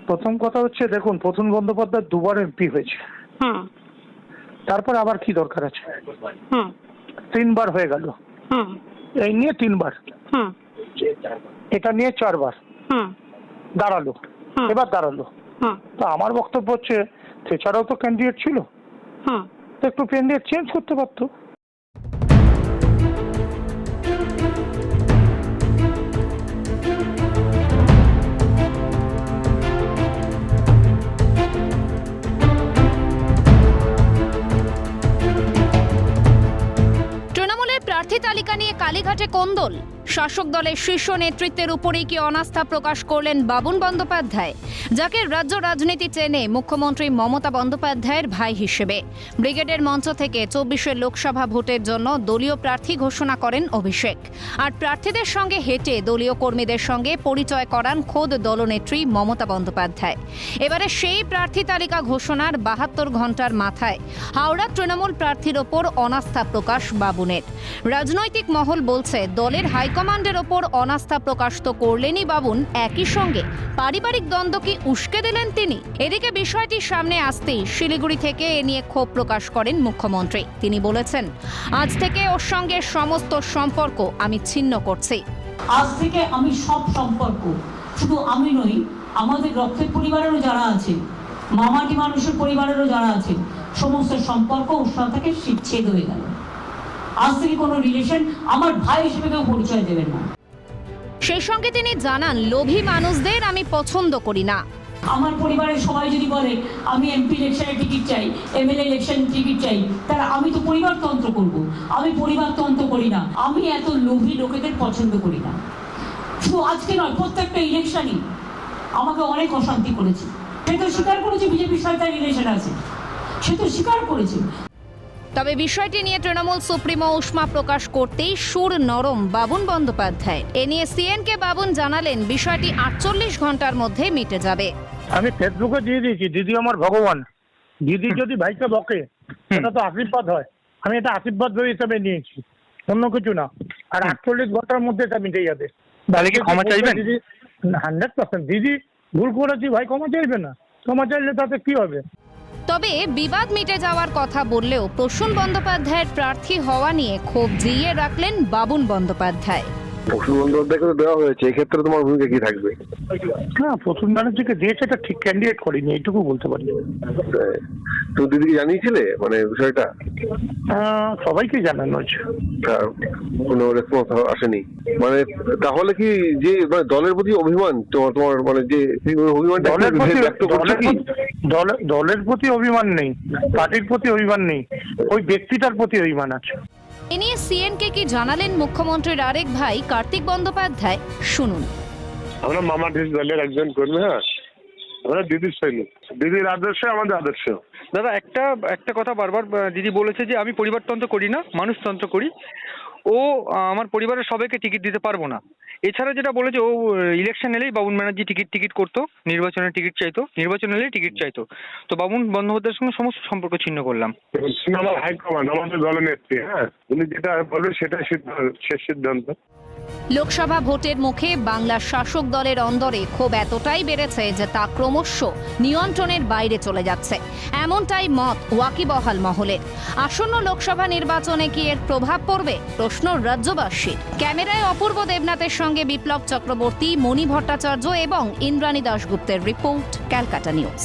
প্রথম কথা হচ্ছে, দেখুন, প্রথম বন্দ্যোপাধ্যায় দুবার এমপি হয়েছে, হুম তারপর আবার কি দরকার আছে? হুম তিনবার হয়ে গেল, হুম এই নিয়ে তিনবার, হুম এটা নিয়ে চারবার হুম দাঁড়ালো, হুম এবার দাঁড়ালো। হুম তো আমার বক্তব্য হচ্ছে, এছাড়াও তো ক্যান্ডিডেট ছিল, হুম তো একটু ক্যান্ডিডেট চেঞ্জ করতে পারতো। তৃণমূলের প্রার্থী তালিকা নিয়ে কালীঘাটে কোন্দল। শাসক দলের শীর্ষ নেতৃত্বের উপরেই কি অনাস্থা প্রকাশ করলেন বাবুন বন্দ্যোপাধ্যায়, যাকে রাজ্য রাজনীতি চেনে মুখ্যমন্ত্রী মমতা বন্দ্যোপাধ্যায়ের ভাই হিসেবে। ব্রিগেডের মঞ্চ থেকে 24 লোকসভা ভোটের জন্য দলীয় প্রার্থী ঘোষণা করেন অভিষেক। আর প্রার্থীদের সঙ্গে হেঁটে দলীয় কর্মীদের সঙ্গে পরিচয় করান খোদ দলনেত্রী মমতা বন্দ্যোপাধ্যায়। এবারে সেই প্রার্থী তালিকা ঘোষণার 72 ঘন্টার মাথায় হাওড়া তৃণমূল প্রার্থীর ওপর অনাস্থা প্রকাশ বাবুনের। রাজনৈতিক মহল বলছে, দলের হাইকমান্ডের ওপর অনাস্থা প্রকাশ তো করলেনই বাবুন, একই সঙ্গে পারিবারিক দ্বন্দ্ব কি উস্কে দিলেন তিনি। এদিকে বিষয়টি সামনে আসতেই শিলিগুড়ি থেকে এ নিয়ে ক্ষোভ প্রকাশ করেন মুখ্যমন্ত্রী। তিনি বলেছেন, আজ থেকে ওর সঙ্গে সমস্ত সম্পর্ক আমি ছিন্ন করছি। আজ থেকে আমি সব সম্পর্ক, শুধু আমি নই, আমাদের রক্তের পরিবারেরও যারা আছে, মামাটি মানুষের পরিবারেরও যারা আছে, সমস্ত সম্পর্ক ওর সাথে থেকে ছেদ হয়ে গেল। আজ থেকে কোনো রিলেশন আমার ভাই হিসেবে কেউ পরিচয় দেবেন না। সেই সঙ্গে তিনি জানান, লোভী মানুষদের আমি পছন্দ করি না। আমার পরিবারের সবাই যদি বলে আমি এমপি ইলেকশনের টিকিট চাই, এমএলএ ইলেকশন টিকিট চাই, তাহলে আমি তো পরিবারতন্ত্র করব। আমি পরিবারতন্ত্র করি না, আমি এত লোভী লোকেদের পছন্দ করি না। শুধু আজকে নয়, প্রত্যেকটা ইলেকশনই আমাকে অনেক অশান্তি করেছে। সে তো স্বীকার করেছে বিজেপির সাথে রিলেশন আছে, সে তো স্বীকার করেছে। তবে বিষয়টি নিয়ে তৃণমূল সুপ্রিমো উষ্মা প্রকাশ করতেই সুর নরম বাবুন বন্দ্যোপাধ্যায়। এ নিয়ে সিএনকে বাবুন জানালেন, বিষয়টি 48 ঘন্টার মধ্যে মিটে যাবে। আমি ফেসবুকে দিয়ে দিয়েছি, দিদি আমার ভগবান। দিদি যদি ভাইকে বকে, এটা তো আশীর্বাদ হয়। আমি এটা আশীর্বাদ হিসেবে নিয়েছি, অন্য কিছু না। আর 48 ঘন্টার মধ্যে এটা মিটে যাবে। তাহলে কি ক্ষমা চাইবেন? দিদি 100%। দিদি ভুল করেছি, ভাই ক্ষমা চাইবে না? ক্ষমা চাইলে তাতে কি হবে? তবে বিবাদ মিটে যাওয়ার কথা বললেও প্রসূন বন্দ্যোপাধ্যায়ের প্রার্থী হওয়া নিয়ে ক্ষোভ জিইয়ে রাখলেন বাবুন বন্দ্যোপাধ্যায়। প্রসূন বন্দ্যোপাধ্যায়কে তো দেওয়া হয়েছে, এক্ষেত্রে তোমার ভূমিকা কি থাকবে? না, প্রথম ব্যানার্জিকে দিয়েছে, এটা ঠিক ক্যান্ডিডেট করিনি, এইটুকু বলতে পারি। তো দিদিকে জানিয়েছিলে মানে বিষয়টা? সবাইকে জানানো হয়েছে। কোনো রেসপন্স আসেনি মানে? তাহলে কি যে মানে দলের প্রতি অভিমান, তোমার মানে যে অভিমানটা ব্যক্ত করছো কি? দলের প্রতি অভিমান নেই, পার্টির প্রতি অভিমান নেই, ওই ব্যক্তিটার প্রতি অভিমান আছে। এ নিয়ে সিএনকে কি জানালেন মুখ্যমন্ত্রীর আরেক ভাই কার্তিক বন্দ্যোপাধ্যায়, শুনুন। আমরা মামাটির দলের একজন কর্মী, হ্যাঁ, আমরা দিদির সৈনিক। দিদির আদর্শ আমাদের আদর্শ। দাদা, একটা কথা বারবার দিদি বলেছে যে আমি পরিবারতন্ত্র করি না, মানুষতন্ত্র করি। ও আমার পরিবারের সবাইকে টিকিট দিতে পারবো না। এছাড়া যেটা বলেছে, ও ইলেকশন এলেই বাবুন ব্যানার্জি টিকিট করতো, নির্বাচনের টিকিট চাইতো, নির্বাচন এলেই টিকিট চাইতো। তো বাবুন বন্দ্যোপাধ্যায়ের সঙ্গে সমস্ত সম্পর্ক ছিন্ন করলাম। আমার হাইকমান্ড, আমাদের দলনেত্রী, হ্যাঁ, উনি যেটা বলবে সেটাই শেষ সিদ্ধান্ত। লোকসভা ভোটের মুখে বাংলার শাসক দলের অন্দরে ক্ষোভ এতটাই বেড়েছে যে তা ক্রমশ নিয়ন্ত্রণের বাইরে চলে যাচ্ছে, এমনটাই মত ওয়াকিবহাল মহলের। আসন্ন লোকসভা নির্বাচনে কি এর প্রভাব পড়বে, প্রশ্ন রাজ্যবাসীর। ক্যামেরায় অপূর্ব দেবনাথের সঙ্গে বিপ্লব চক্রবর্তী, মণি ভট্টাচার্য এবং ইন্দ্রাণী দাশগুপ্তের রিপোর্ট, ক্যালকাটা নিউজ।